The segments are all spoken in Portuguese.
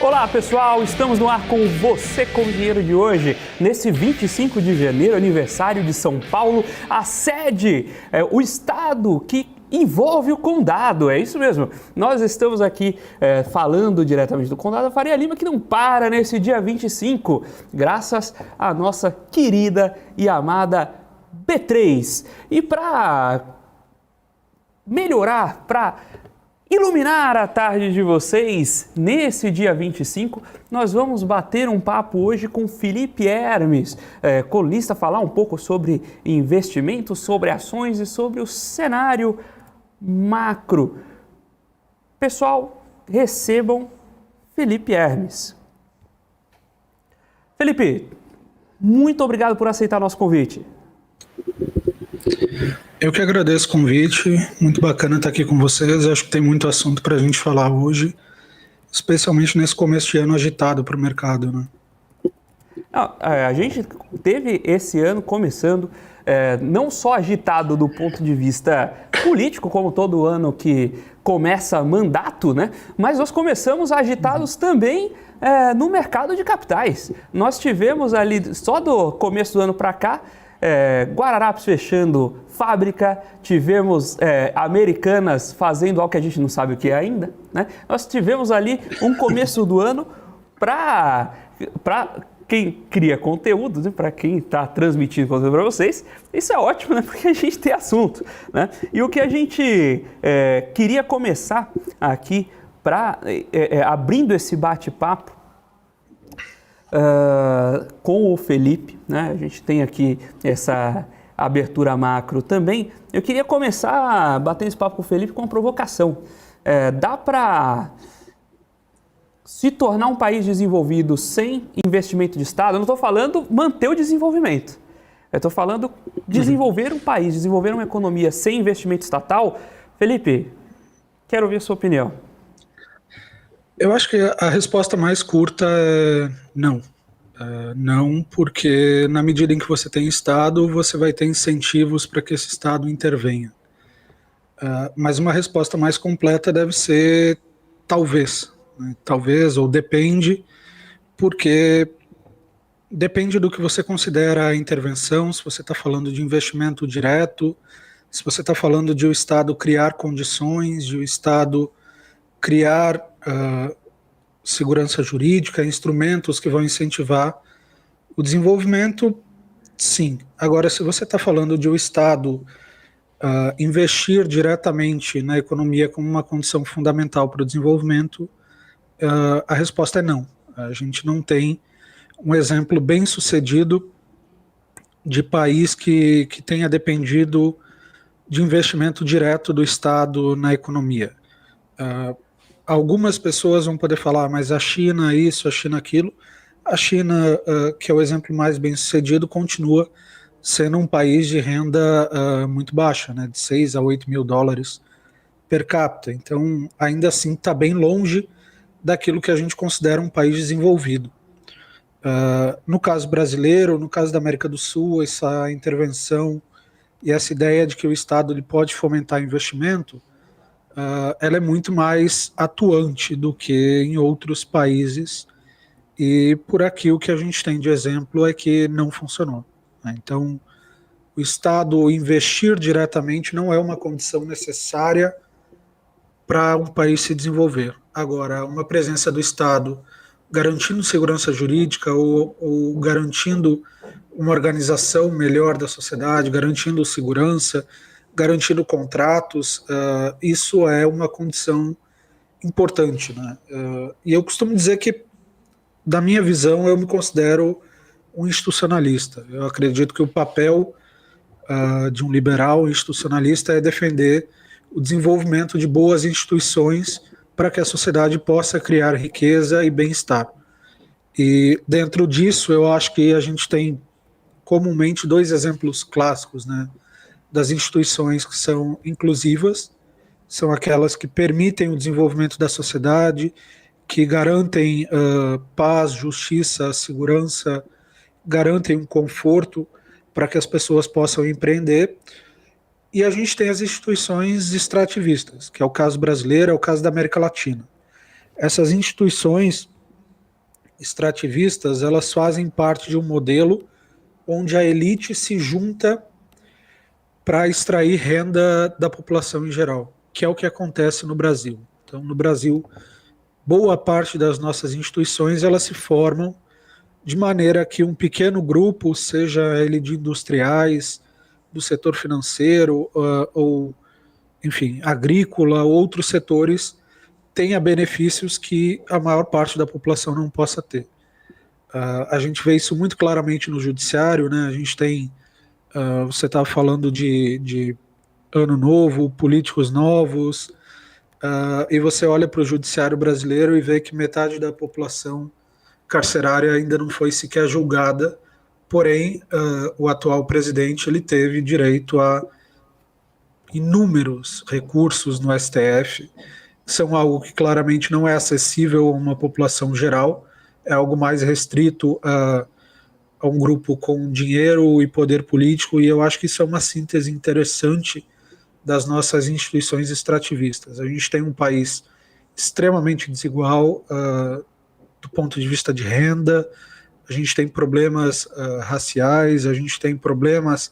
Olá pessoal, estamos no ar com Você com Dinheiro de hoje, nesse 25 de janeiro, aniversário de São Paulo, a sede, o estado que envolve o condado, é isso mesmo. Nós estamos aqui falando diretamente do condado Faria Lima, que não para nesse dia 25, graças à nossa querida e amada B3. E para melhorar, para iluminar a tarde de vocês, nesse dia 25, nós vamos bater um papo hoje com Felipe Hermes, colunista, falar um pouco sobre investimentos, sobre ações e sobre o cenário macro. Pessoal, recebam Felipe Hermes. Felipe, muito obrigado por aceitar nosso convite. Eu que agradeço o convite, muito bacana estar aqui com vocês, acho que tem muito assunto para a gente falar hoje, especialmente nesse começo de ano agitado para o mercado, né? A gente teve esse ano começando não só agitado do ponto de vista político, como todo ano que começa mandato, né? Mas nós começamos agitados também no mercado de capitais. Nós tivemos ali, só do começo do ano para cá, Guararapes fechando fábrica, tivemos Americanas fazendo algo que a gente não sabe o que é ainda, né? Nós tivemos ali um começo do ano para quem cria conteúdo, né? Para quem está transmitindo conteúdo para vocês, isso é ótimo, né? Porque a gente tem assunto, né? E o que a gente queria começar aqui, abrindo esse bate-papo, com o Felipe, né? A gente tem aqui essa abertura macro também. Eu queria começar batendo esse papo com o Felipe com uma provocação. Dá para se tornar um país desenvolvido sem investimento de Estado? Eu não estou falando manter o desenvolvimento. Eu estou falando desenvolver um país, desenvolver uma economia sem investimento estatal. Felipe, quero ouvir a sua opinião. Eu acho que a resposta mais curta é não. Não, porque na medida em que você tem Estado, você vai ter incentivos para que esse Estado intervenha. Mas uma resposta mais completa deve ser talvez. Né? Talvez, ou depende, porque depende do que você considera a intervenção, se você está falando de investimento direto, se você está falando de o Estado criar condições, de o Estado criar segurança jurídica, instrumentos que vão incentivar o desenvolvimento, sim. Agora, se você está falando de o Estado investir diretamente na economia como uma condição fundamental para o desenvolvimento, a resposta é não. A gente não tem um exemplo bem sucedido de país que tenha dependido de investimento direto do Estado na economia. Algumas pessoas vão poder falar, mas a China isso, a China aquilo. A China, que é o exemplo mais bem sucedido, continua sendo um país de renda muito baixa, né, de 6 a 8 mil dólares per capita. Então, ainda assim, está bem longe daquilo que a gente considera um país desenvolvido. No caso brasileiro, no caso da América do Sul, essa intervenção e essa ideia de que o Estado ele pode fomentar investimento, ela é muito mais atuante do que em outros países, e por aqui o que a gente tem de exemplo é que não funcionou. Né? Então, o Estado investir diretamente não é uma condição necessária para um país se desenvolver. Agora, uma presença do Estado garantindo segurança jurídica ou garantindo uma organização melhor da sociedade, garantindo segurança, garantindo contratos, isso é uma condição importante, né? E eu costumo dizer que, da minha visão, eu me considero um institucionalista. Eu acredito que o papel de um liberal institucionalista é defender o desenvolvimento de boas instituições para que a sociedade possa criar riqueza e bem-estar. E dentro disso, eu acho que a gente tem comumente dois exemplos clássicos, né, das instituições que são inclusivas, são aquelas que permitem o desenvolvimento da sociedade, que garantem paz, justiça, segurança, garantem um conforto para que as pessoas possam empreender. E a gente tem as instituições extrativistas, que é o caso brasileiro, é o caso da América Latina. Essas instituições, extrativistas, elas fazem parte de um modelo onde a elite se junta para extrair renda da população em geral, que é o que acontece no Brasil. Então, no Brasil, boa parte das nossas instituições elas se formam de maneira que um pequeno grupo, seja ele de industriais, do setor financeiro, ou, enfim, agrícola, outros setores, tenha benefícios que a maior parte da população não possa ter. A gente vê isso muito claramente no judiciário, né? A gente tem, você estava falando de ano novo, políticos novos, e você olha para o judiciário brasileiro e vê que metade da população carcerária ainda não foi sequer julgada, porém, o atual presidente ele teve direito a inúmeros recursos no STF, são algo que claramente não é acessível a uma população geral, é algo mais restrito a um grupo com dinheiro e poder político, e eu acho que isso é uma síntese interessante das nossas instituições extrativistas. A gente tem um país extremamente desigual do ponto de vista de renda, a gente tem problemas raciais, a gente tem problemas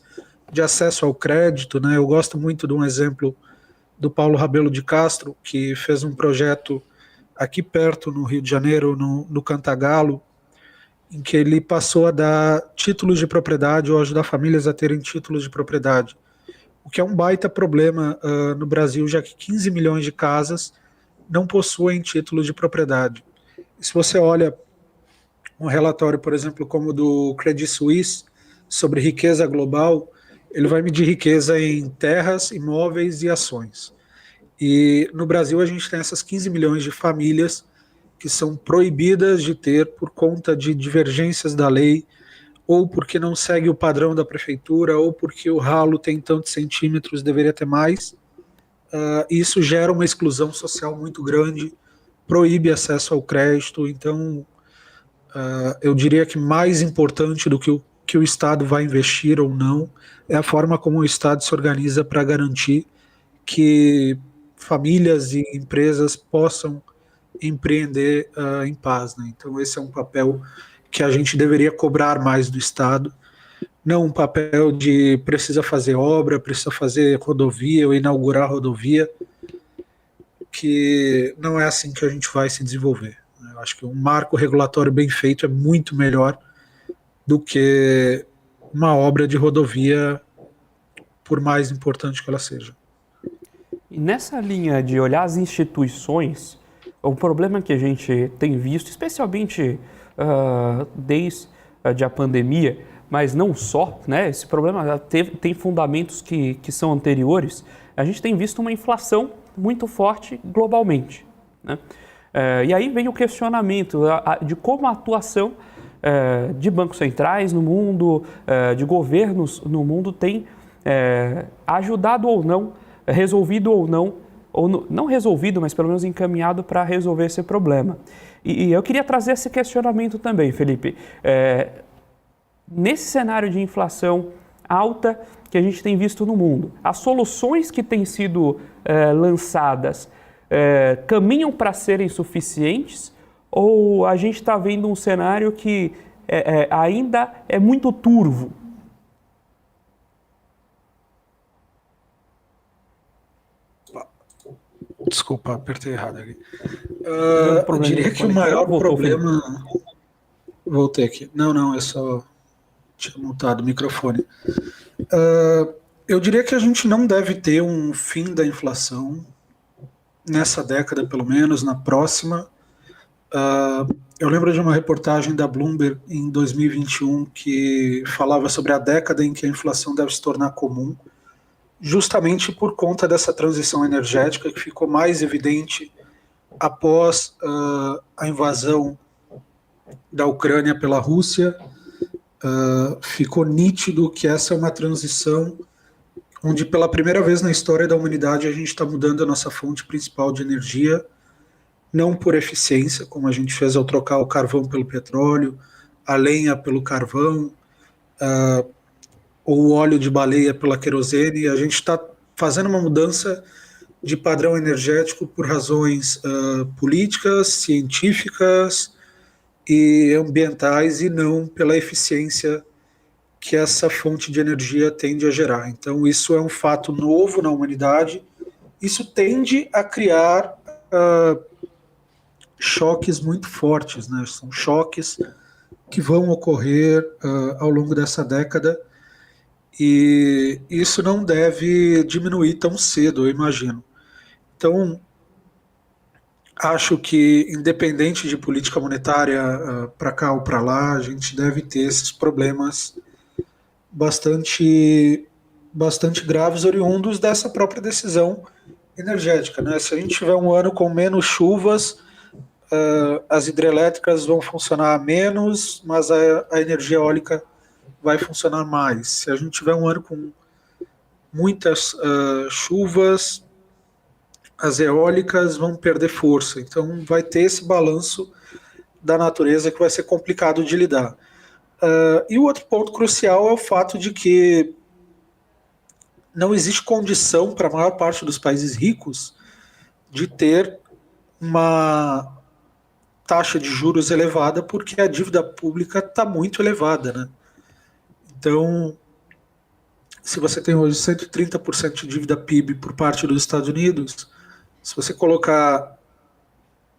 de acesso ao crédito, né? Eu gosto muito de um exemplo do Paulo Rabelo de Castro, que fez um projeto aqui perto, no Rio de Janeiro, no Cantagalo, em que ele passou a dar títulos de propriedade ou ajudar famílias a terem títulos de propriedade, o que é um baita problema no Brasil, já que 15 milhões de casas não possuem títulos de propriedade. E se você olha um relatório, por exemplo, como o do Credit Suisse, sobre riqueza global, ele vai medir riqueza em terras, imóveis e ações. E no Brasil a gente tem essas 15 milhões de famílias que são proibidas de ter por conta de divergências da lei, ou porque não segue o padrão da prefeitura, ou porque o ralo tem tantos centímetros, deveria ter mais. Isso gera uma exclusão social muito grande, proíbe acesso ao crédito. Então, eu diria que mais importante do que o Estado vai investir ou não é a forma como o Estado se organiza para garantir que famílias e empresas possam empreender em paz, né? Então esse é um papel que a gente deveria cobrar mais do Estado, não um papel de precisa fazer obra, precisa fazer rodovia ou inaugurar rodovia, que não é assim que a gente vai se desenvolver. Eu acho que um marco regulatório bem feito é muito melhor do que uma obra de rodovia, por mais importante que ela seja. E nessa linha de olhar as instituições, o problema que a gente tem visto, especialmente desde a pandemia, mas não só, né? Esse problema tem fundamentos que são anteriores. A gente tem visto uma inflação muito forte globalmente, né? E aí vem o questionamento de como a atuação de bancos centrais no mundo, de governos no mundo tem ajudado ou não, resolvido ou não resolvido, mas pelo menos encaminhado para resolver esse problema. E eu queria trazer esse questionamento também, Felipe. Nesse cenário de inflação alta que a gente tem visto no mundo, as soluções que têm sido lançadas caminham para serem suficientes, ou a gente está vendo um cenário que ainda é muito turvo? Desculpa, apertei errado aqui. Eu diria que o maior problema... Voltei aqui. Não, eu só tinha mutado o microfone. Eu diria que a gente não deve ter um fim da inflação nessa década, pelo menos, na próxima. Eu lembro de uma reportagem da Bloomberg em 2021 que falava sobre a década em que a inflação deve se tornar comum, justamente por conta dessa transição energética que ficou mais evidente após a invasão da Ucrânia pela Rússia. Ficou nítido que essa é uma transição onde pela primeira vez na história da humanidade a gente está mudando a nossa fonte principal de energia, não por eficiência, como a gente fez ao trocar o carvão pelo petróleo, a lenha pelo carvão, ou o óleo de baleia pela querosene. A gente está fazendo uma mudança de padrão energético por razões políticas, científicas e ambientais e não pela eficiência que essa fonte de energia tende a gerar. Então, isso é um fato novo na humanidade. Isso tende a criar choques muito fortes, né? São choques que vão ocorrer ao longo dessa década e isso não deve diminuir tão cedo, eu imagino. Então, acho que, independente de política monetária para cá ou para lá, a gente deve ter esses problemas bastante graves oriundos dessa própria decisão energética, né? Se a gente tiver um ano com menos chuvas, as hidrelétricas vão funcionar menos, mas a energia eólica vai funcionar mais. Se a gente tiver um ano com muitas chuvas, as eólicas vão perder força. Então vai ter esse balanço da natureza que vai ser complicado de lidar. E o outro ponto crucial é o fato de que não existe condição para a maior parte dos países ricos de ter uma taxa de juros elevada, porque a dívida pública está muito elevada, né? Então, se você tem hoje 130% de dívida PIB por parte dos Estados Unidos, se você colocar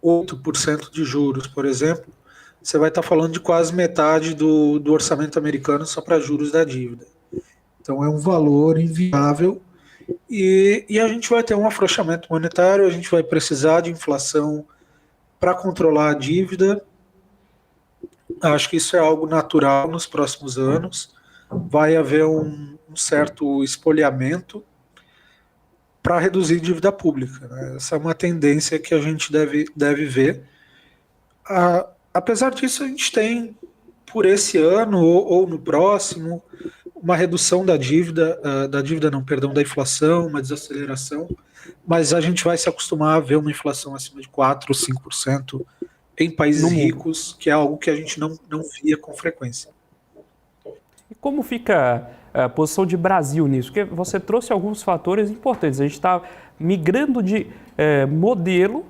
8% de juros, por exemplo, você vai estar falando de quase metade do orçamento americano só para juros da dívida. Então é um valor inviável e a gente vai ter um afrouxamento monetário, a gente vai precisar de inflação para controlar a dívida. Acho que isso é algo natural nos próximos anos. Vai haver um certo espoliamento para reduzir dívida pública, né? Essa é uma tendência que a gente deve ver. Apesar disso, a gente tem, por esse ano ou no próximo, uma redução da inflação, uma desaceleração, mas a gente vai se acostumar a ver uma inflação acima de 4% ou 5% em países ricos, que é algo que a gente não via com frequência. E como fica a posição de Brasil nisso? Porque você trouxe alguns fatores importantes. A gente está migrando de modelo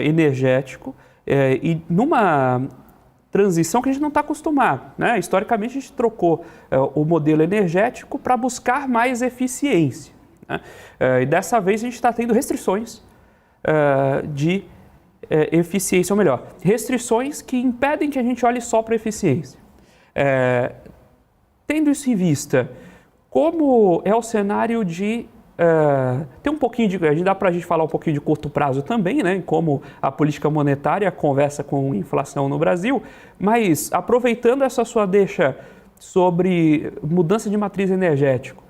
energético e numa transição que a gente não está acostumado, né? Historicamente, a gente trocou o modelo energético para buscar mais eficiência, né? E dessa vez a gente está tendo restrições de eficiência, ou melhor, restrições que impedem que a gente olhe só para a eficiência. Tendo isso em vista, como é o cenário de... tem um pouquinho de... Dá para a gente falar um pouquinho de curto prazo também, né? Como a política monetária conversa com inflação no Brasil, mas aproveitando essa sua deixa sobre mudança de matriz energética,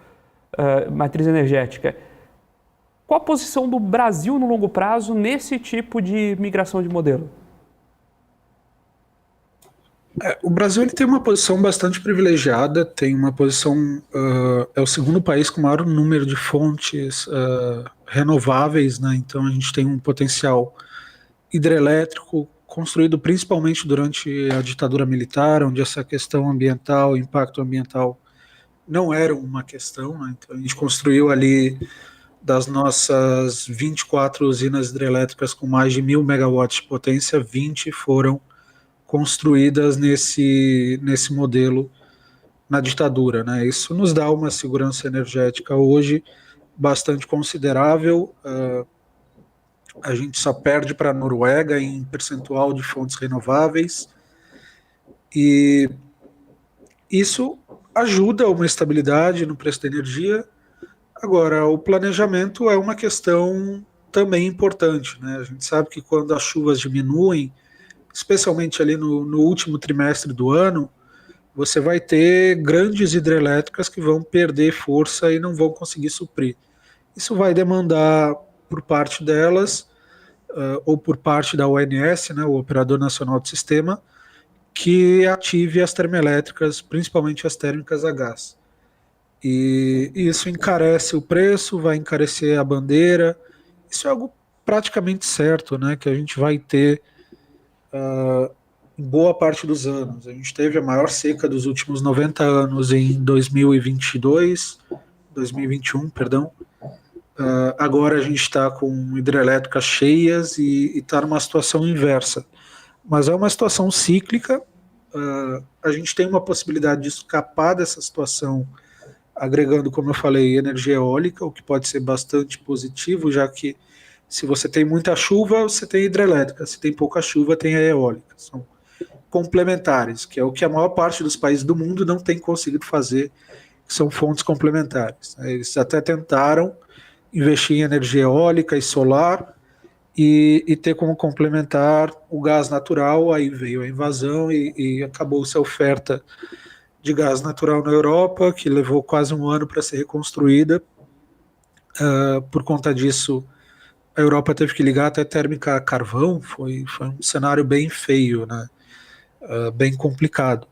qual a posição do Brasil no longo prazo nesse tipo de migração de modelo? O Brasil ele tem uma posição bastante privilegiada, tem uma posição, é o segundo país com o maior número de fontes renováveis, né? Então a gente tem um potencial hidrelétrico construído principalmente durante a ditadura militar, onde essa questão ambiental, impacto ambiental, não era uma questão, né? Então a gente construiu ali, das nossas 24 usinas hidrelétricas com mais de 1.000 megawatts de potência, 20 foram construídas nesse modelo na ditadura, né? Isso nos dá uma segurança energética hoje bastante considerável. A gente só perde para a Noruega em percentual de fontes renováveis e isso ajuda a uma estabilidade no preço da energia. Agora, o planejamento é uma questão também importante, né? A gente sabe que quando as chuvas diminuem, especialmente ali no último trimestre do ano, você vai ter grandes hidrelétricas que vão perder força e não vão conseguir suprir. Isso vai demandar, por parte delas, ou por parte da ONS, né, o Operador Nacional do Sistema, que ative as termoelétricas, principalmente as térmicas a gás. E isso encarece o preço, vai encarecer a bandeira. Isso é algo praticamente certo, né, que a gente vai ter em boa parte dos anos. A gente teve a maior seca dos últimos 90 anos em 2021, perdão. Agora a gente está com hidrelétricas cheias e está numa situação inversa. mas é uma situação cíclica. A gente tem uma possibilidade de escapar dessa situação agregando, como eu falei, energia eólica, o que pode ser bastante positivo, já que se você tem muita chuva, você tem hidrelétrica, se tem pouca chuva, tem a eólica. São complementares, que é o que a maior parte dos países do mundo não tem conseguido fazer, que são fontes complementares. Eles até tentaram investir em energia eólica e solar e ter como complementar o gás natural, aí veio a invasão e acabou-se a oferta de gás natural na Europa, que levou quase um ano para ser reconstruída. Por conta disso, a Europa teve que ligar até térmica a carvão, foi um cenário bem feio, né? Bem complicado.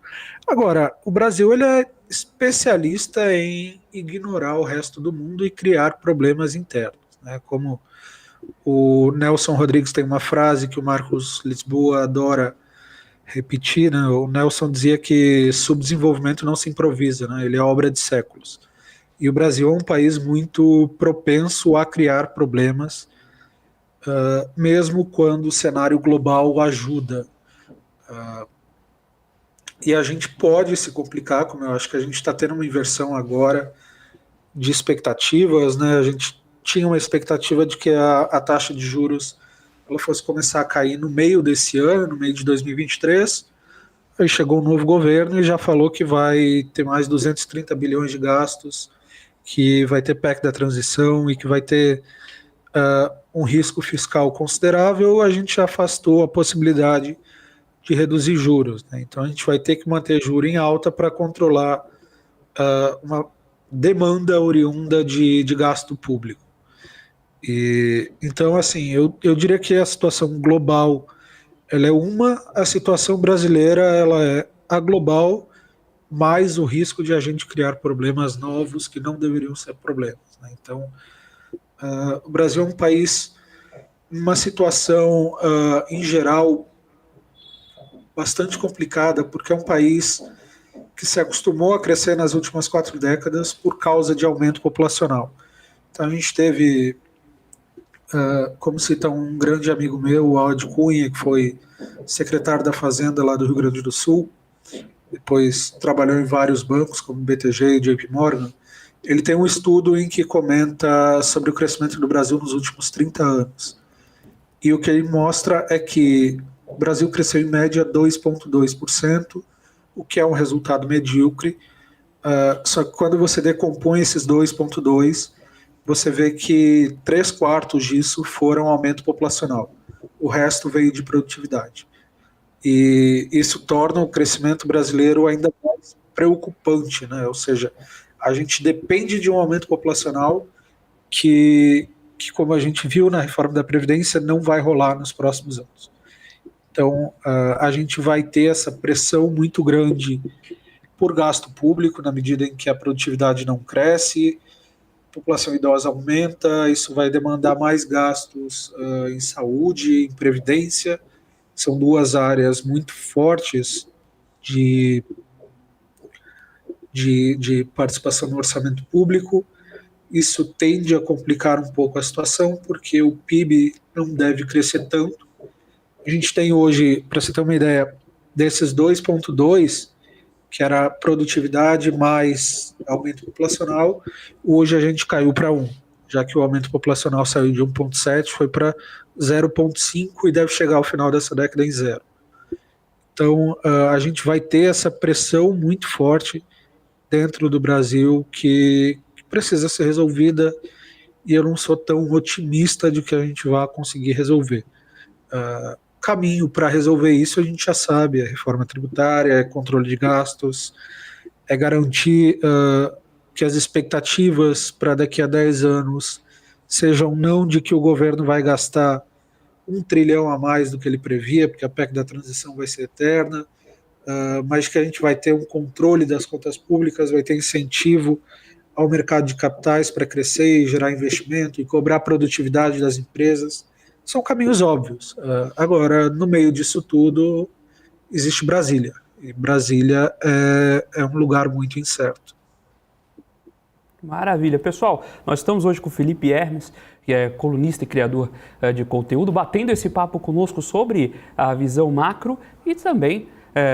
Agora, o Brasil ele é especialista em ignorar o resto do mundo e criar problemas internos, né? Como o Nelson Rodrigues tem uma frase que o Marcos Lisboa adora repetir, né? O Nelson dizia que subdesenvolvimento não se improvisa, né? Ele é obra de séculos. E o Brasil é um país muito propenso a criar problemas, mesmo quando o cenário global ajuda. E a gente pode se complicar, como eu acho que a gente está tendo uma inversão agora de expectativas, né? A gente tinha uma expectativa de que a taxa de juros ela fosse começar a cair no meio desse ano, no meio de 2023. Aí chegou um novo governo e já falou que vai ter mais 230 bilhões de gastos, que vai ter PEC da transição e que vai ter um risco fiscal considerável. A gente já afastou a possibilidade de reduzir juros, né? Então a gente vai ter que manter juros em alta para controlar uma demanda oriunda de gasto público. Então, assim, eu diria que a situação global ela é a situação brasileira ela é a global, mais o risco de a gente criar problemas novos que não deveriam ser problemas, né? Então, o Brasil é um país em uma situação, em geral, bastante complicada, porque é um país que se acostumou a crescer nas últimas 4 décadas por causa de aumento populacional. Então a gente teve, como cita um grande amigo meu, o Aldo Cunha, que foi secretário da Fazenda lá do Rio Grande do Sul, depois trabalhou em vários bancos, como BTG e JP Morgan. Ele tem um estudo em que comenta sobre o crescimento do Brasil nos últimos 30 anos. E o que ele mostra é que o Brasil cresceu em média 2,2%, o que é um resultado medíocre. Só que quando você decompõe esses 2,2%, você vê que 3/4 disso foram aumento populacional. O resto veio de produtividade. E isso torna o crescimento brasileiro ainda mais preocupante, né? Ou seja, a gente depende de um aumento populacional que como a gente viu na reforma da Previdência, não vai rolar nos próximos anos. Então, a gente vai ter essa pressão muito grande por gasto público, na medida em que a produtividade não cresce, a população idosa aumenta, isso vai demandar mais gastos em saúde, em previdência. São duas áreas muito fortes de participação no orçamento público. Isso tende a complicar um pouco a situação, porque o PIB não deve crescer tanto. A gente tem hoje, para você ter uma ideia, desses 2,2, que era produtividade mais aumento populacional, hoje a gente caiu para 1, já que o aumento populacional saiu de 1,7, foi para 0,5 e deve chegar ao final dessa década em 0. Então, a gente vai ter essa pressão muito forte dentro do Brasil que precisa ser resolvida, e eu não sou tão otimista de que a gente vá conseguir resolver. Caminho para resolver isso a gente já sabe: é reforma tributária, é controle de gastos, é garantir que as expectativas para daqui a 10 anos sejam não de que o governo vai gastar 1 trilhão a mais do que ele previa, porque a PEC da transição vai ser eterna, mas que a gente vai ter um controle das contas públicas, vai ter incentivo ao mercado de capitais para crescer e gerar investimento e cobrar a produtividade das empresas. São caminhos óbvios. Agora, no meio disso tudo, existe Brasília. E Brasília é um lugar muito incerto. Maravilha. Pessoal, nós estamos hoje com o Felipe Hermes, que é colunista e criador de conteúdo, batendo esse papo conosco sobre a visão macro e também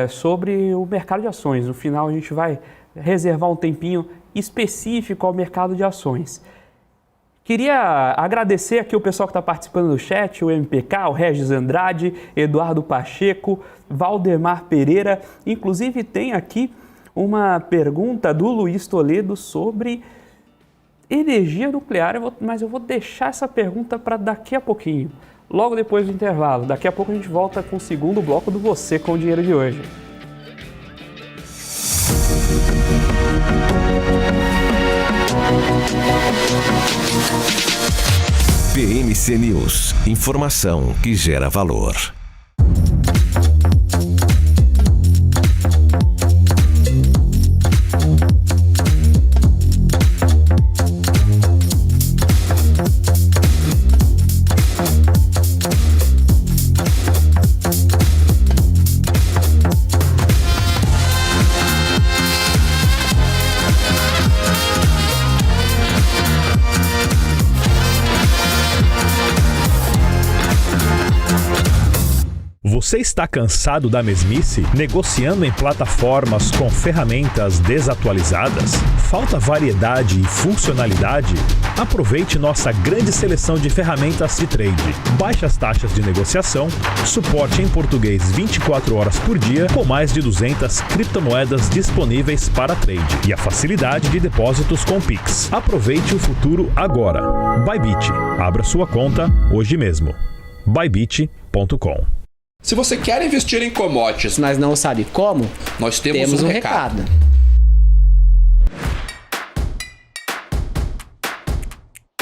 sobre o mercado de ações. No final, a gente vai reservar um tempinho específico ao mercado de ações. Queria agradecer aqui o pessoal que está participando do chat, o MPK, o Regis Andrade, Eduardo Pacheco, Valdemar Pereira. Inclusive tem aqui uma pergunta do Luiz Toledo sobre energia nuclear, mas eu vou deixar essa pergunta para daqui a pouquinho, logo depois do intervalo. Daqui a pouco a gente volta com o segundo bloco do Você com o Dinheiro de hoje. PMC News, informação que gera valor. Você está cansado da mesmice? Negociando em plataformas com ferramentas desatualizadas? Falta variedade e funcionalidade? Aproveite nossa grande seleção de ferramentas de trade. Baixas taxas de negociação, suporte em português 24 horas por dia, com mais de 200 criptomoedas disponíveis para trade e a facilidade de depósitos com Pix. Aproveite o futuro agora. Bybit. Abra sua conta hoje mesmo. Bybit.com. Se você quer investir em commodities, mas não sabe como, nós temos um recado.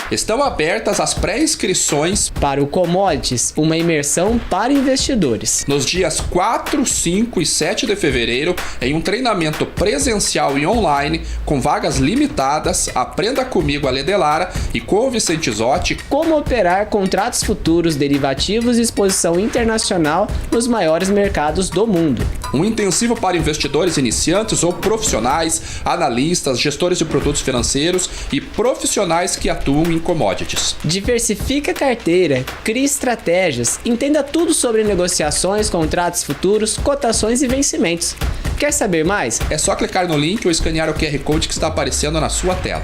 Estão abertas as pré-inscrições para o Commodities, uma imersão para investidores. Nos dias 4, 5 e 7 de fevereiro, em um treinamento presencial e online, com vagas limitadas. Aprenda comigo, a Ledelara, e com o Vicente Zotti, como operar contratos futuros, derivativos e exposição internacional nos maiores mercados do mundo. Um intensivo para investidores iniciantes ou profissionais, analistas, gestores de produtos financeiros e profissionais que atuam em commodities. Diversifique a carteira, crie estratégias, entenda tudo sobre negociações, contratos futuros, cotações e vencimentos. Quer saber mais? É só clicar no link ou escanear o QR Code que está aparecendo na sua tela.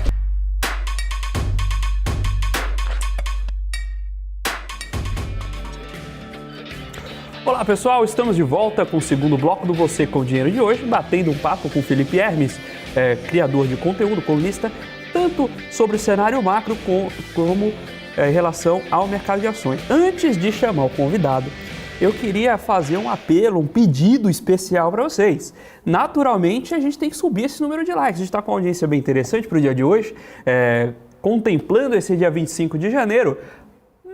Olá pessoal, estamos de volta com o segundo bloco do Você com o Dinheiro de hoje, batendo um papo com o Felipe Hermes, criador de conteúdo, colunista, tanto sobre o cenário macro como em relação ao mercado de ações. Antes de chamar o convidado, eu queria fazer um apelo, um pedido especial para vocês. Naturalmente, a gente tem que subir esse número de likes. A gente está com uma audiência bem interessante para o dia de hoje, contemplando esse dia 25 de janeiro,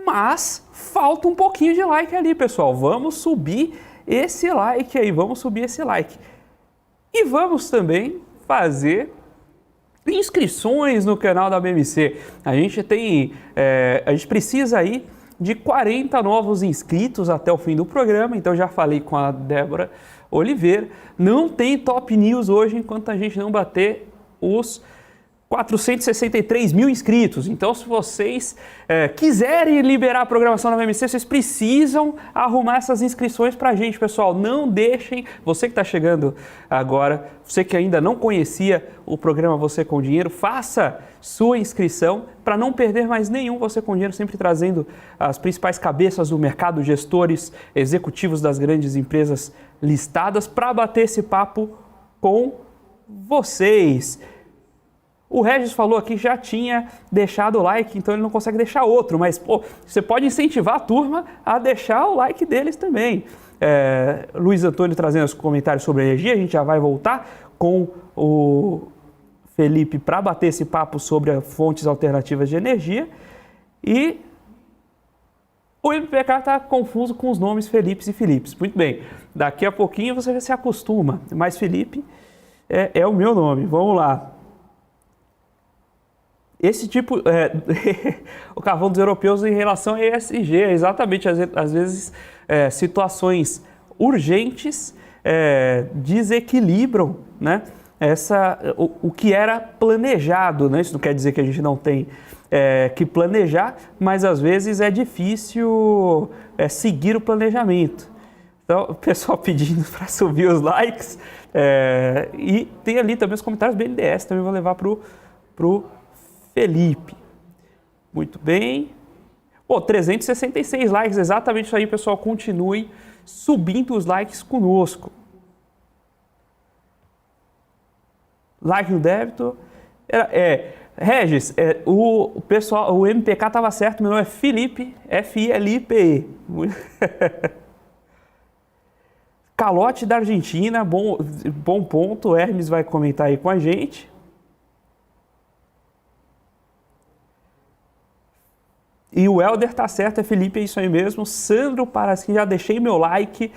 mas falta um pouquinho de like ali, pessoal. Vamos subir esse like aí, E vamos também fazer inscrições no canal da BMC. A gente precisa aí de 40 novos inscritos até o fim do programa, então já falei com a Débora Oliveira. Não tem Top News hoje enquanto a gente não bater os 463 mil inscritos. Então, se vocês quiserem liberar a programação da BMC, vocês precisam arrumar essas inscrições para a gente, pessoal. Não deixem, você que está chegando agora, você que ainda não conhecia o programa Você com Dinheiro, faça sua inscrição para não perder mais nenhum Você com Dinheiro, sempre trazendo as principais cabeças do mercado, gestores, executivos das grandes empresas listadas, para bater esse papo com vocês. O Regis falou aqui que já tinha deixado o like, então ele não consegue deixar outro, mas você pode incentivar a turma a deixar o like deles também. Luiz Antônio trazendo os comentários sobre energia, a gente já vai voltar com o Felipe para bater esse papo sobre fontes alternativas de energia. E o MPK está confuso com os nomes Felipes e Filipes. Muito bem, daqui a pouquinho você se acostuma, mas Felipe é o meu nome. Vamos lá. Esse tipo, o carvão dos europeus em relação a ESG, exatamente, às vezes situações urgentes desequilibram, né, o que era planejado, né? Isso não quer dizer que a gente não tem que planejar, mas às vezes é difícil seguir o planejamento. Então, o pessoal pedindo para subir os likes, e tem ali também os comentários BNDES, também vou levar pro Felipe. Muito bem. Pô, 366 likes, exatamente isso aí, pessoal. Continue subindo os likes conosco. Like no débito. Regis, o pessoal, o MPK estava certo, meu nome é Felipe, F-I-L-I-P-E. Calote da Argentina, bom ponto, o Hermes vai comentar aí com a gente. E o Helder tá certo, é Felipe, é isso aí mesmo. Sandro Parasquim, já deixei meu like.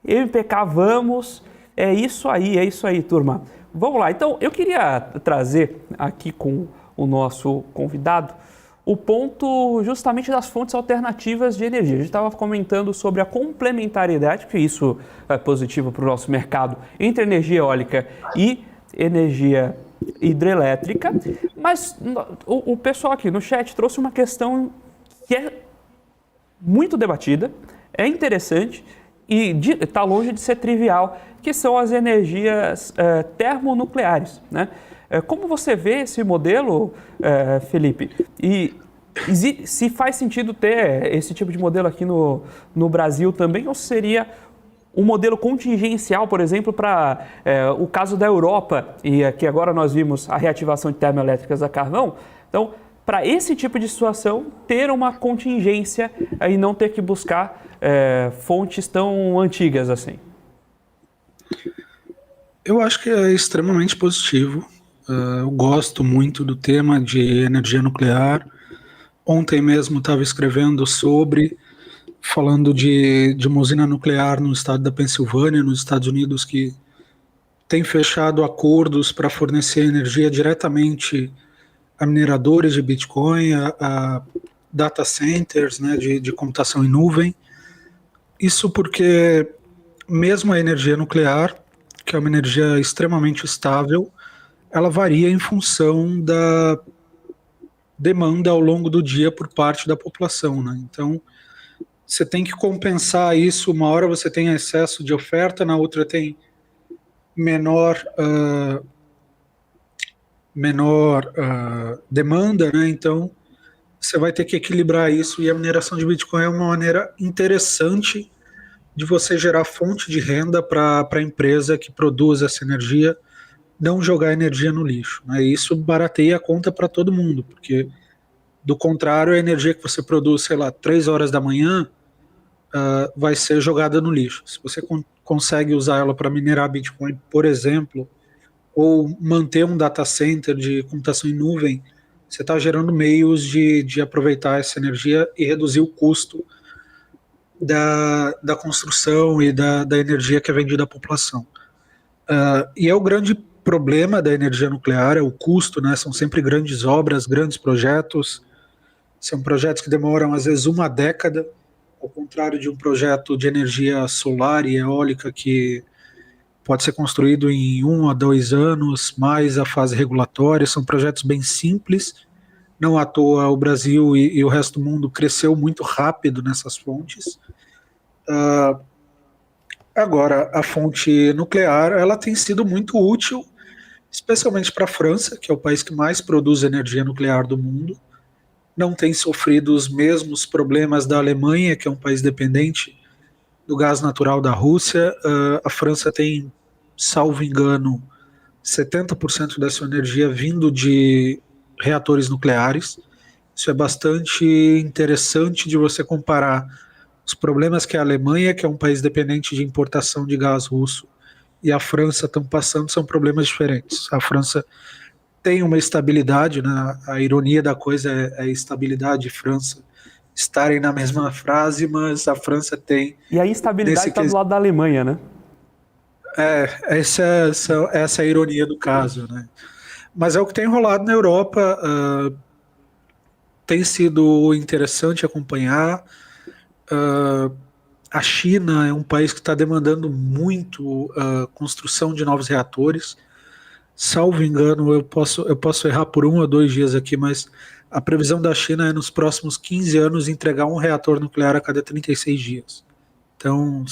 MPK, vamos. É isso aí, turma. Vamos lá, então eu queria trazer aqui com o nosso convidado o ponto justamente das fontes alternativas de energia. A gente estava comentando sobre a complementariedade, que isso é positivo para o nosso mercado, entre energia eólica e energia hidrelétrica, mas o pessoal aqui no chat trouxe uma questão que é muito debatida, é interessante e está longe de ser trivial, que são as energias termonucleares, né? Como você vê esse modelo, Felipe? E se faz sentido ter esse tipo de modelo aqui no Brasil também, ou seria um modelo contingencial, por exemplo, para o caso da Europa, e aqui agora nós vimos a reativação de termoelétricas a carvão? Então, para esse tipo de situação, ter uma contingência e não ter que buscar fontes tão antigas assim? Eu acho que é extremamente positivo. Eu gosto muito do tema de energia nuclear. Ontem mesmo estava escrevendo falando de uma usina nuclear no estado da Pensilvânia, nos Estados Unidos, que tem fechado acordos para fornecer energia diretamente a mineradores de Bitcoin, a data centers, né, de computação em nuvem. Isso porque mesmo a energia nuclear, que é uma energia extremamente estável, ela varia em função da demanda ao longo do dia por parte da população, né? Então, você tem que compensar isso. Uma hora você tem excesso de oferta, na outra tem menor demanda, né? Então, você vai ter que equilibrar isso, e a mineração de Bitcoin é uma maneira interessante de você gerar fonte de renda para a empresa que produz essa energia, não jogar energia no lixo, né? E isso barateia a conta para todo mundo, porque do contrário, a energia que você produz, 3 horas da manhã, vai ser jogada no lixo. Se você consegue usar ela para minerar Bitcoin, por exemplo, ou manter um data center de computação em nuvem, você está gerando meios de aproveitar essa energia e reduzir o custo da construção e da energia que é vendida à população. E é o grande problema da energia nuclear, é o custo, né? São sempre grandes obras, grandes projetos, são projetos que demoram às vezes uma década, ao contrário de um projeto de energia solar e eólica que pode ser construído em 1 a 2 anos, mais a fase regulatória. São projetos bem simples, não à toa o Brasil e o resto do mundo cresceu muito rápido nessas fontes. Agora, a fonte nuclear, ela tem sido muito útil, especialmente para a França, que é o país que mais produz energia nuclear do mundo. Não tem sofrido os mesmos problemas da Alemanha, que é um país dependente do gás natural da Rússia. A França tem, salvo engano, 70% da sua energia vindo de reatores nucleares. Isso é bastante interessante de você comparar os problemas que a Alemanha, que é um país dependente de importação de gás russo, e a França estão passando, são problemas diferentes. A França tem uma estabilidade, né? A ironia da coisa é a estabilidade e França estarem na mesma frase, mas a França tem... E a estabilidade está do lado da Alemanha, né? Essa é a ironia do caso, né? Mas é o que tem rolado na Europa. Tem sido interessante acompanhar. A China é um país que está demandando muito construção de novos reatores. salvo engano, eu posso errar por 1 ou 2 dias aqui, mas a previsão da China é nos próximos 15 anos entregar um reator nuclear a cada 36 dias. Então,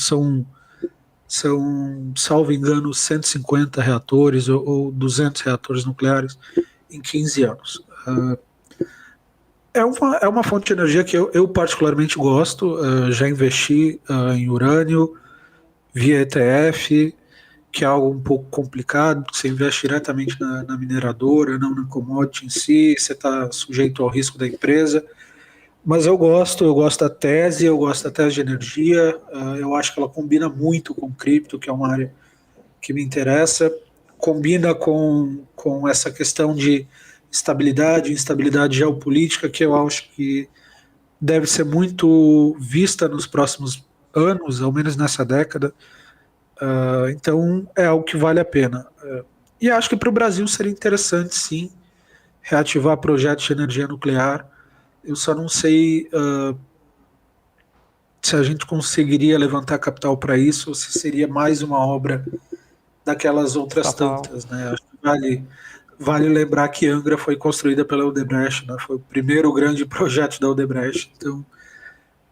salvo engano, 150 reatores ou 200 reatores nucleares em 15 anos. É uma fonte de energia que eu particularmente gosto, já investi em urânio via ETF, que é algo um pouco complicado, porque você investe diretamente na mineradora, não na commodity em si, você está sujeito ao risco da empresa, mas eu gosto da tese, de energia, eu acho que ela combina muito com cripto, que é uma área que me interessa, combina com essa questão de estabilidade, instabilidade geopolítica, que eu acho que deve ser muito vista nos próximos anos, ao menos nessa década. Então é algo que vale a pena. E acho que para o Brasil seria interessante, sim, reativar projetos de energia nuclear. Eu só não sei se a gente conseguiria levantar capital para isso, ou se seria mais uma obra daquelas outras tantas, né? Acho que vale lembrar que Angra foi construída pela Odebrecht, né? Foi o primeiro grande projeto da Odebrecht, então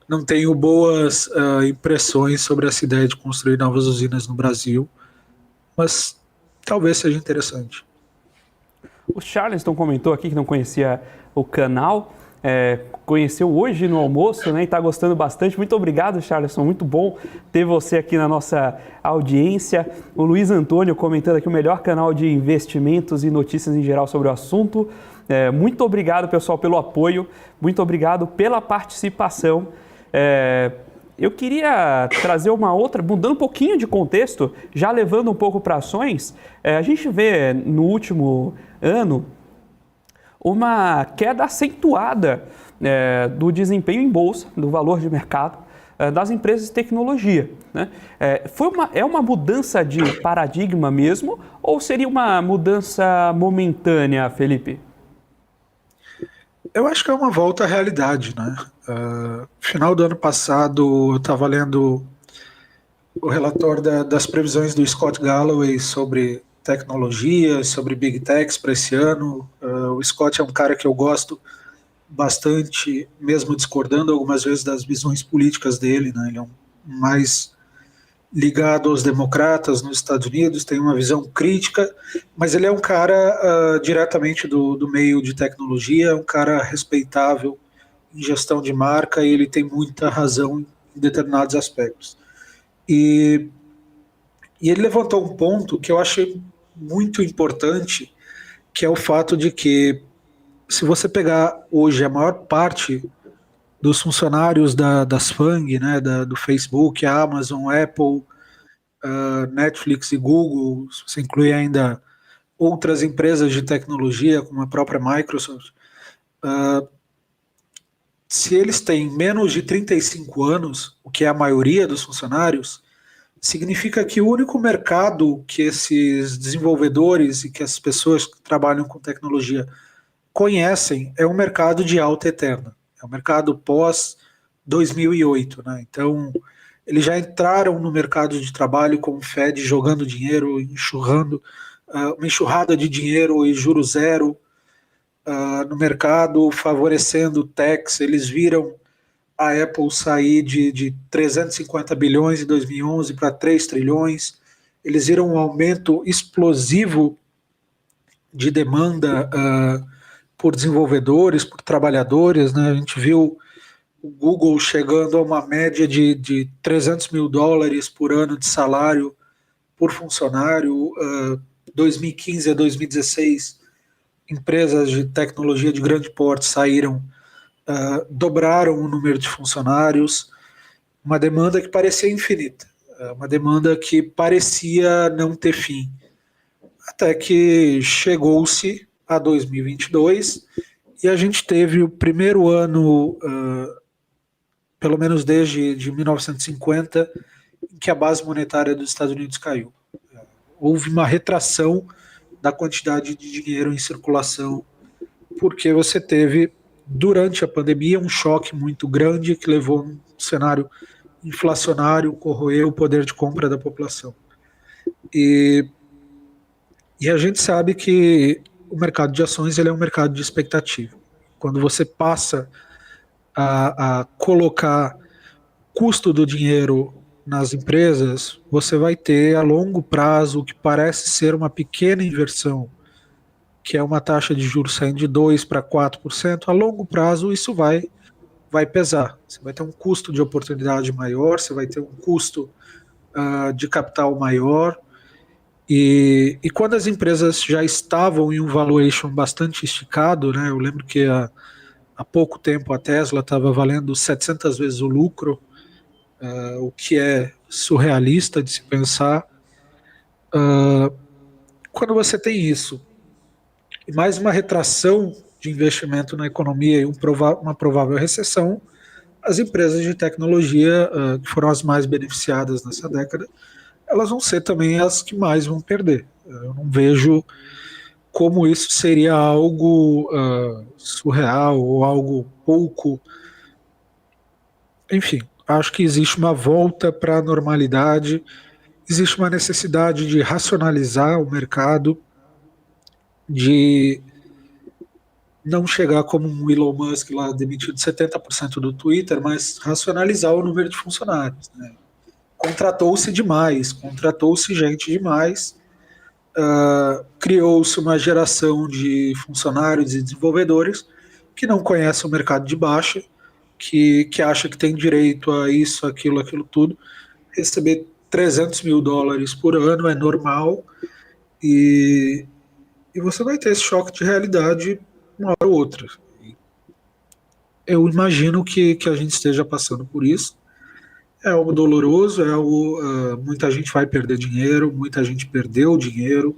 não tenho boas impressões sobre essa ideia de construir novas usinas no Brasil, mas talvez seja interessante. O Charleston comentou aqui que não conhecia o canal, conheceu hoje no almoço, né, e está gostando bastante. Muito obrigado, Charleston, muito bom ter você aqui na nossa audiência. O Luiz Antônio comentando aqui o melhor canal de investimentos e notícias em geral sobre o assunto. Muito obrigado, pessoal, pelo apoio, muito obrigado pela participação. Eu queria trazer uma outra, mudando um pouquinho de contexto, já levando um pouco para ações. A gente vê no último ano uma queda acentuada do desempenho em bolsa, do valor de mercado das empresas de tecnologia, né? É uma mudança de paradigma mesmo, ou seria uma mudança momentânea, Felipe? Eu acho que é uma volta à realidade, né? Final do ano passado, eu estava lendo o relatório das previsões do Scott Galloway sobre tecnologia, sobre Big Techs para esse ano. O Scott é um cara que eu gosto bastante, mesmo discordando algumas vezes das visões políticas dele, né? Ele é mais ligado aos democratas nos Estados Unidos, tem uma visão crítica, mas ele é um cara diretamente do meio de tecnologia, um cara respeitável em gestão de marca, e ele tem muita razão em determinados aspectos. E ele levantou um ponto que eu achei muito importante, que é o fato de que, se você pegar hoje a maior parte dos funcionários das FANG, né, do Facebook, Amazon, Apple, Netflix e Google, se você inclui ainda outras empresas de tecnologia, como a própria Microsoft, se eles têm menos de 35 anos, o que é a maioria dos funcionários, significa que o único mercado que esses desenvolvedores e que as pessoas que trabalham com tecnologia conhecem é um mercado de alta eterna. É um mercado pós-2008, né? Então, eles já entraram no mercado de trabalho com o Fed jogando dinheiro, enxurrando, uma enxurrada de dinheiro e juro zero no mercado, favorecendo techs. Eles viram a Apple sair de 350 bilhões em 2011 para 3 trilhões. Eles viram um aumento explosivo de demanda por desenvolvedores, por trabalhadores, né? A gente viu o Google chegando a uma média de 300 mil dólares por ano de salário por funcionário. 2015 a 2016, empresas de tecnologia de grande porte saíram, dobraram o número de funcionários, uma demanda que parecia infinita, uma demanda que parecia não ter fim, até que chegou-se a 2022 e a gente teve o primeiro ano, pelo menos desde 1950, em que a base monetária dos Estados Unidos caiu. Houve uma retração da quantidade de dinheiro em circulação, porque você teve, durante a pandemia, um choque muito grande que levou a um cenário inflacionário, corroeu o poder de compra da população. E E a gente sabe que o mercado de ações ele é um mercado de expectativa. Quando você passa a colocar custo do dinheiro nas empresas, você vai ter a longo prazo o que parece ser uma pequena inversão, que é uma taxa de juros saindo de 2% para 4%. A longo prazo isso vai pesar. Você vai ter um custo de oportunidade maior, você vai ter um custo de capital maior. E quando as empresas já estavam em um valuation bastante esticado, né, eu lembro que há pouco tempo a Tesla estava valendo 700 vezes o lucro, o que é surrealista de se pensar. Quando você tem isso, e mais uma retração de investimento na economia e uma provável recessão, as empresas de tecnologia, que foram as mais beneficiadas nessa década, elas vão ser também as que mais vão perder. Eu não vejo como isso seria algo surreal ou algo pouco. Enfim, acho que existe uma volta para a normalidade, existe uma necessidade de racionalizar o mercado, de não chegar como um Elon Musk lá demitido 70% do Twitter, mas racionalizar o número de funcionários, né? Contratou-se demais, contratou-se gente demais, criou-se uma geração de funcionários e desenvolvedores que não conhecem o mercado de baixa, que acha que tem direito a isso, aquilo tudo. Receber $300 mil por ano é normal, e você vai ter esse choque de realidade uma hora ou outra. Eu imagino que a gente esteja passando por isso. É algo doloroso, muita gente vai perder dinheiro, muita gente perdeu dinheiro.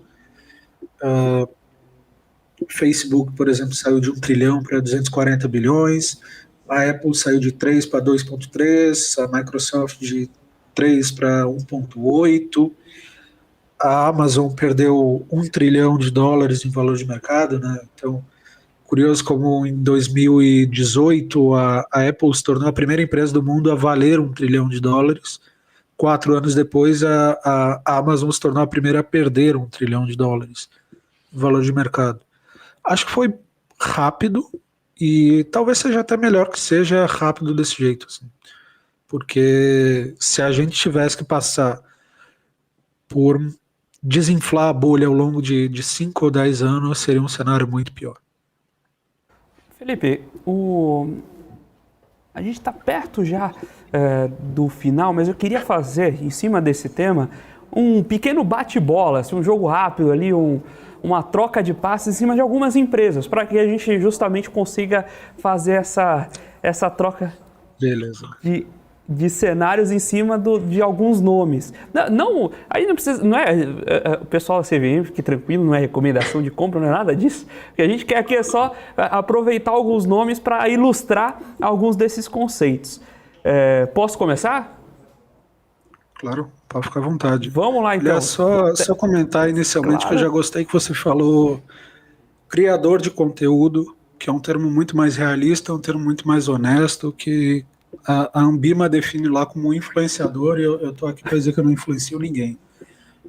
Facebook, por exemplo, saiu de 1 trilhão para 240 bilhões, a Apple saiu de 3 para 2,3, a Microsoft de 3 para 1,8, a Amazon perdeu $1 trilhão em valor de mercado, né? Então, curioso como em 2018 a Apple se tornou a primeira empresa do mundo a valer $1 trilhão. 4 anos depois a Amazon se tornou a primeira a perder $1 trilhão em valor de mercado. Acho que foi rápido e talvez seja até melhor que seja rápido desse jeito, assim. Porque se a gente tivesse que passar por desinflar a bolha ao longo de 5 ou 10 anos, seria um cenário muito pior. Felipe, a gente está perto já do final, mas eu queria fazer, em cima desse tema, um pequeno bate-bola, assim, um jogo rápido ali, uma troca de passes em cima de algumas empresas, para que a gente justamente consiga fazer essa troca. Beleza. De cenários em cima de alguns nomes. Aí não precisa, não é, o pessoal da CVM, fique tranquilo, não é recomendação de compra, não é nada disso. O que a gente quer aqui é só aproveitar alguns nomes para ilustrar alguns desses conceitos. Posso começar? Claro, pode ficar à vontade. Vamos lá, então. Aliás, só comentar inicialmente, claro, que eu já gostei que você falou criador de conteúdo, que é um termo muito mais realista, um termo muito mais honesto, que a Ambima define lá como um influenciador, e eu estou aqui para dizer que eu não influencio ninguém.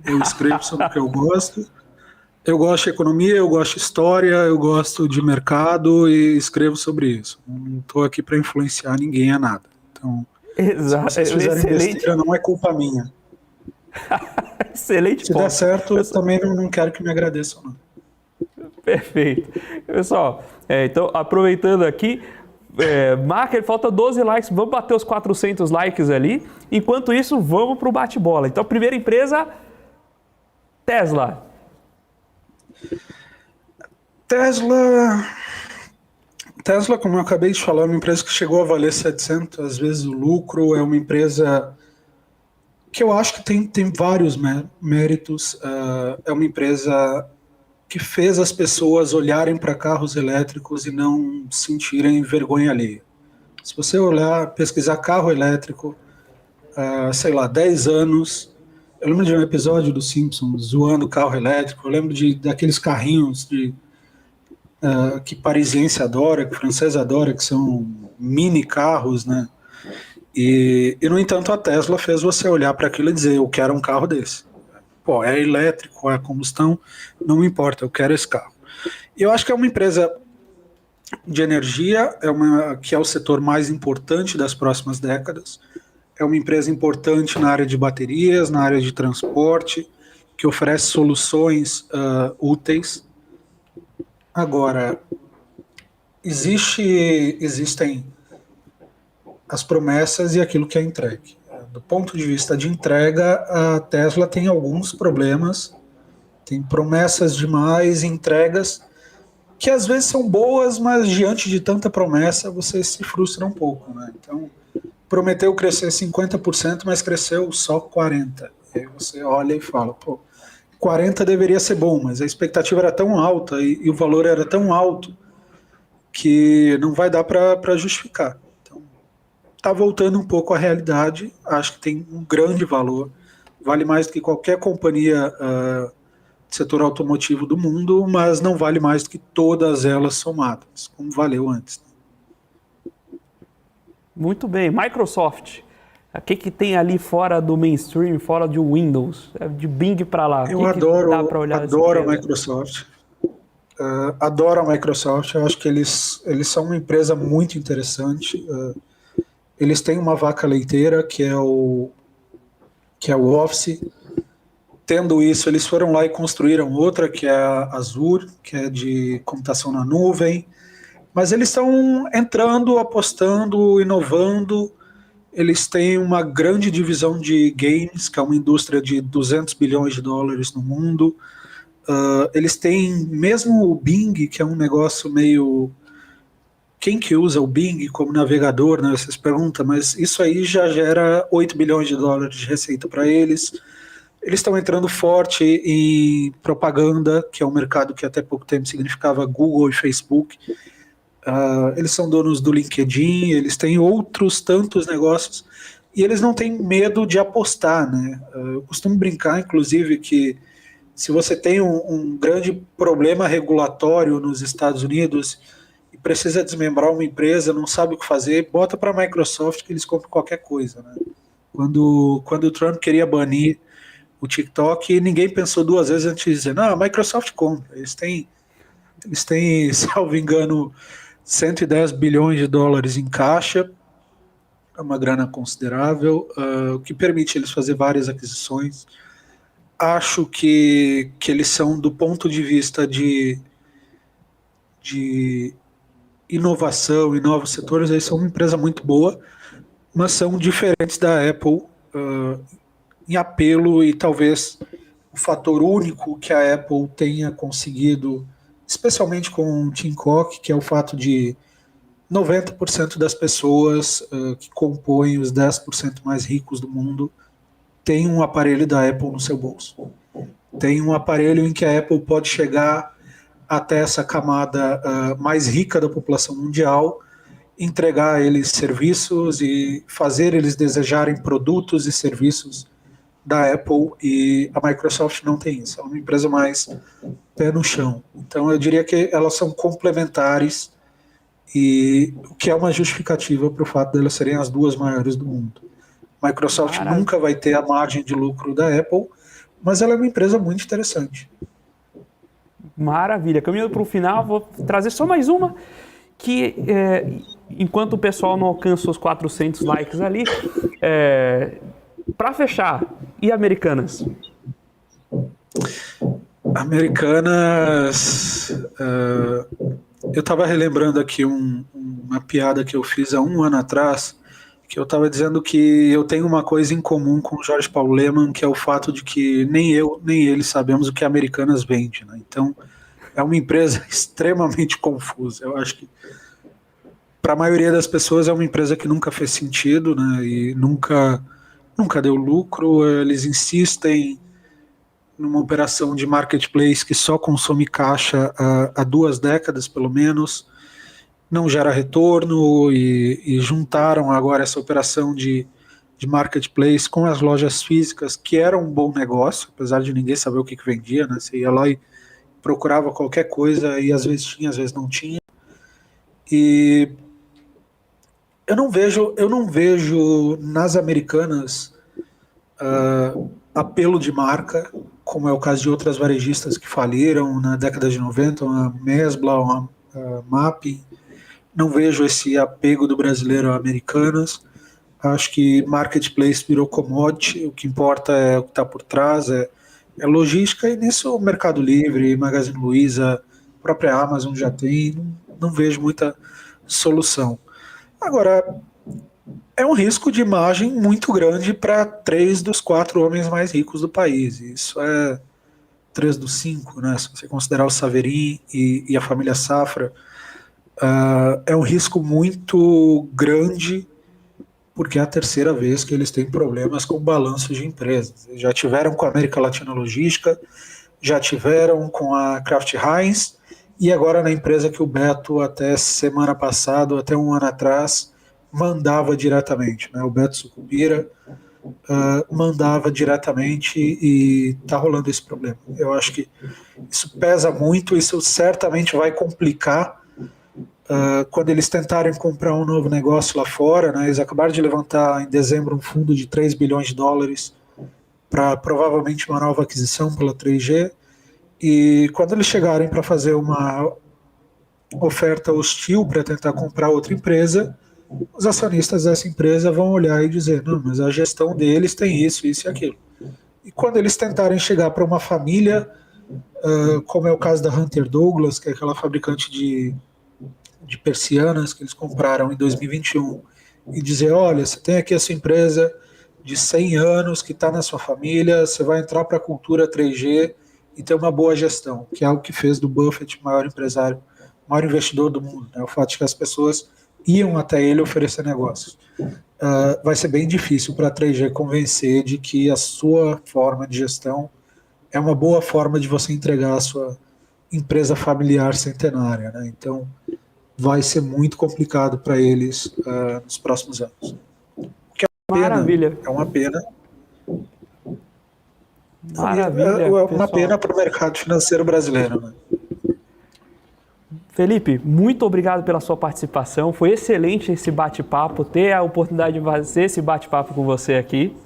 Eu escrevo sobre o que eu gosto de economia, eu gosto de história, eu gosto de mercado e escrevo sobre isso. Não estou aqui para influenciar ninguém a nada. Então, exato, se vocês fizerem besteira, não é culpa minha. Excelente Se ponto. der certo, eu também não quero que me agradeçam, não. Perfeito. Pessoal, então, aproveitando aqui, Marker, falta 12 likes, vamos bater os 400 likes ali. Enquanto isso, vamos para o bate-bola. Então, primeira empresa, Tesla. Tesla, como eu acabei de falar, é uma empresa que chegou a valer 700 vezes o lucro, é uma empresa que eu acho que tem vários méritos, é uma empresa que fez as pessoas olharem para carros elétricos e não sentirem vergonha alheia. Se você pesquisar carro elétrico, 10 anos, eu lembro de um episódio dos Simpsons zoando carro elétrico, eu lembro daqueles carrinhos que parisiense adora, que francês adora, que são mini carros, né? E, no entanto, a Tesla fez você olhar para aquilo e dizer, eu quero um carro desse. pô, é elétrico, é combustão, não me importa, eu quero esse carro. E eu acho que é uma empresa de energia, que é o setor mais importante das próximas décadas. É uma empresa importante na área de baterias, na área de transporte, que oferece soluções úteis. Agora, existem as promessas e aquilo que é entregue. Do ponto de vista de entrega, a Tesla tem alguns problemas, tem promessas demais, entregas que às vezes são boas, mas diante de tanta promessa você se frustra um pouco, né? Então, prometeu crescer 50%, mas cresceu só 40%. E aí você olha e fala, pô, 40 deveria ser bom, mas a expectativa era tão alta e o valor era tão alto que não vai dar para justificar. Então, está voltando um pouco à realidade, acho que tem um grande valor, vale mais do que qualquer companhia do setor automotivo do mundo, mas não vale mais do que todas elas somadas, como valeu antes. Muito bem. Microsoft. O que tem ali fora do mainstream, fora de Windows? De Bing para lá. Eu adoro a empresa? Microsoft. Adoro a Microsoft. Eu acho que eles são uma empresa muito interessante. Eles têm uma vaca leiteira, que é o Office. Tendo isso, eles foram lá e construíram outra, que é a Azure, que é de computação na nuvem. Mas eles estão entrando, apostando, inovando. Eles têm uma grande divisão de games, que é uma indústria de 200 bilhões de dólares no mundo. Eles têm mesmo o Bing, que é um negócio meio... Quem que usa o Bing como navegador, né? Vocês perguntam, mas isso aí já gera 8 bilhões de dólares de receita para eles. Eles estão entrando forte em propaganda, que é um mercado que até pouco tempo significava Google e Facebook. Eles são donos do LinkedIn, eles têm outros tantos negócios e eles não têm medo de apostar, né? Eu costumo brincar, inclusive, que se você tem um grande problema regulatório nos Estados Unidos e precisa desmembrar uma empresa, não sabe o que fazer, bota para a Microsoft que eles compram qualquer coisa, né? Quando o Trump queria banir o TikTok, ninguém pensou duas vezes antes de dizer, não, a Microsoft compra. Eles têm, salvo engano, 110 bilhões de dólares em caixa, é uma grana considerável, o que permite eles fazer várias aquisições. Acho que eles são, do ponto de vista de inovação e novos setores, eles são uma empresa muito boa, mas são diferentes da Apple em apelo, e talvez o fator único que a Apple tenha conseguido, especialmente com o Tim Cook, que é o fato de 90% das pessoas que compõem os 10% mais ricos do mundo tem um aparelho da Apple no seu bolso. Tem um aparelho em que a Apple pode chegar até essa camada mais rica da população mundial, entregar a eles serviços e fazer eles desejarem produtos e serviços da Apple, e a Microsoft não tem isso. É uma empresa mais pé no chão. Então eu diria que elas são complementares, e o que é uma justificativa para o fato de elas serem as duas maiores do mundo. Microsoft nunca vai ter a margem de lucro da Apple, mas ela é uma empresa muito interessante. Maravilha. Caminhando para o final, vou trazer só mais uma, que enquanto o pessoal não alcança os 400 likes ali, para fechar, e Americanas? Americanas, eu estava relembrando aqui uma piada que eu fiz há um ano atrás, que eu estava dizendo que eu tenho uma coisa em comum com o Jorge Paulo Lemann, que é o fato de que nem eu, nem ele sabemos o que a Americanas vende, né? Então, é uma empresa extremamente confusa. Eu acho que, para a maioria das pessoas, é uma empresa que nunca fez sentido, né? E nunca deu lucro. Eles insistem numa operação de marketplace que só consome caixa há 2 décadas, pelo menos, não gera retorno, e juntaram agora essa operação de marketplace com as lojas físicas, que era um bom negócio, apesar de ninguém saber o que vendia, né? Você ia lá e procurava qualquer coisa, e às vezes tinha, às vezes não tinha. E eu não vejo nas Americanas apelo de marca, como é o caso de outras varejistas que faliram na década de 90, uma Mesbla, uma Mapping. Não vejo esse apego do brasileiro a Americanas. Acho que marketplace virou commodity, o que importa é o que está por trás, é logística, e nisso o Mercado Livre, Magazine Luiza, a própria Amazon já tem, não vejo muita solução. Agora, é um risco de imagem muito grande para 3 dos 4 homens mais ricos do país. Isso é 3 dos 5, né? Se você considerar o Saverin e a família Safra, é um risco muito grande, porque é a terceira vez que eles têm problemas com balanços de empresas. Eles já tiveram com a América Latina Logística, já tiveram com a Kraft Heinz, e agora na empresa que o Beto, até semana passada, até um ano atrás, mandava diretamente, né? O Beto Sucupira mandava diretamente, e está rolando esse problema. Eu acho que isso pesa muito, isso certamente vai complicar quando eles tentarem comprar um novo negócio lá fora, né? Eles acabaram de levantar em dezembro um fundo de 3 bilhões de dólares para provavelmente uma nova aquisição pela 3G, e quando eles chegarem para fazer uma oferta hostil para tentar comprar outra empresa, os acionistas dessa empresa vão olhar e dizer, não, mas a gestão deles tem isso, isso e aquilo. E quando eles tentarem chegar para uma família, como é o caso da Hunter Douglas, que é aquela fabricante de persianas que eles compraram em 2021, e dizer, olha, você tem aqui essa empresa de 100 anos que está na sua família, você vai entrar para a cultura 3G e ter uma boa gestão, que é algo que fez do Buffett o maior empresário, o maior investidor do mundo, né? O fato de que as pessoas iam até ele oferecer negócios. Vai ser bem difícil para a 3G convencer de que a sua forma de gestão é uma boa forma de você entregar a sua empresa familiar centenária, né? Então, vai ser muito complicado para eles nos próximos anos. Que é uma Maravilha. Pena, é uma pena. Maravilha, É uma pessoal. pena para o mercado financeiro brasileiro, né? Felipe, muito obrigado pela sua participação. Foi excelente esse bate-papo, ter a oportunidade de fazer esse bate-papo com você aqui.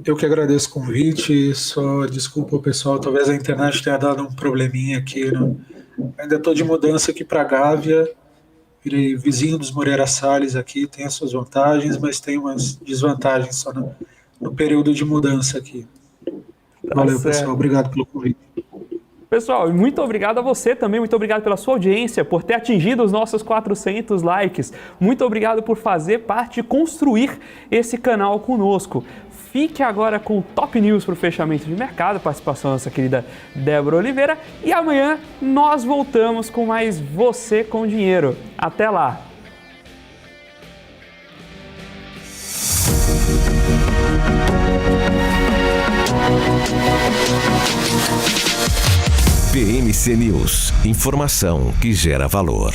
Eu que agradeço o convite. Só desculpa o pessoal, talvez a internet tenha dado um probleminha aqui, né? Ainda estou de mudança aqui para Gávea. Virei vizinho dos Moreira Salles aqui, tem as suas vantagens, mas tem umas desvantagens só no período de mudança aqui. Valeu, certo. pessoal. Obrigado pelo convite. Pessoal, muito obrigado a você também, muito obrigado pela sua audiência, por ter atingido os nossos 400 likes. Muito obrigado por fazer parte de construir esse canal conosco. Fique agora com o Top News para o fechamento de mercado, participação da nossa querida Débora Oliveira. E amanhã nós voltamos com mais Você com Dinheiro. Até lá! PMC News. Informação que gera valor.